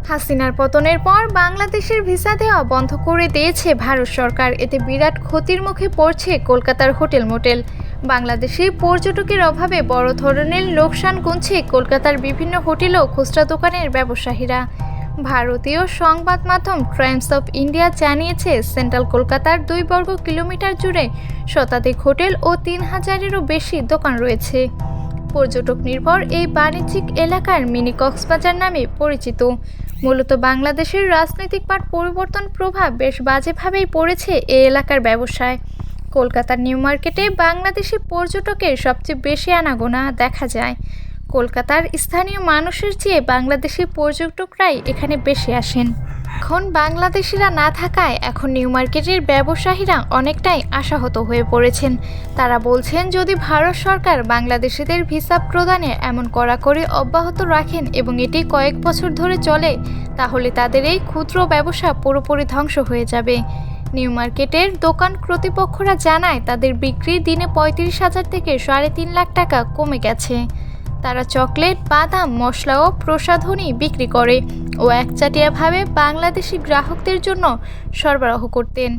হাসিনার পতনের পর বাংলাদেশের ভিসা দেওয়া বন্ধ করে দিয়েছে ভারত সরকার। এতে বিরাট ক্ষতির মুখে পড়ছে কলকাতার হোটেল মোটেল। বাংলাদেশে পর্যটকের অভাবে বড় ধরনের লোকসান গুনছে কলকাতার বিভিন্ন হোটেল ও খুচরা দোকানের ব্যবসায়ীরা। ভারতীয় সংবাদ মাধ্যম টাইমস অফ ইন্ডিয়া জানিয়েছে, সেন্ট্রাল কলকাতার 2 বর্গ কিলোমিটার জুড়ে শতাধিক হোটেল ও 3000-এরও বেশি দোকান রয়েছে। পর্যটক নির্ভর এই বাণিজ্যিক এলাকার মিনি কক্সবাজার নামে পরিচিত। মূলত বাংলাদেশের রাজনৈতিক পাট পরিবর্তন প্রভাব বেশ বাজেভাবেই পড়েছে এই এলাকার ব্যবসায়। কলকাতার নিউ মার্কেটে বাংলাদেশি পর্যটকের সবচেয়ে বেশি আনাগোনা দেখা যায়। কলকাতার স্থানীয় মানুষের চেয়ে বাংলাদেশি পর্যটকরাই এখানে বেশি আসেন। এখন বাংলাদেশিরা না থাকায় এখন নিউ মার্কেটের ব্যবসায়ীরা অনেকটাই আশাহত হয়ে পড়েছেন। তারা বলছেন, যদি ভারত সরকার বাংলাদেশিদের ভিসা প্রদানে এমন কড়াকড়ি অব্যাহত রাখেন এবং এটি কয়েক বছর ধরে চলে, তাহলে তাদের এই ক্ষুদ্র ব্যবসা পুরোপুরি ধ্বংস হয়ে যাবে। নিউ মার্কেটের দোকান কর্তৃপক্ষরা জানায়, তাদের বিক্রি দিনে 35,000 থেকে 3.5 লাখ টাকা কমে গেছে। তারা চকলেট, বাদাম, মশলা ও প্রসাধনী বিক্রি করে ও একচাটিয়াভাবে বাংলাদেশি গ্রাহকদের জন্য সরবরাহ করতেন।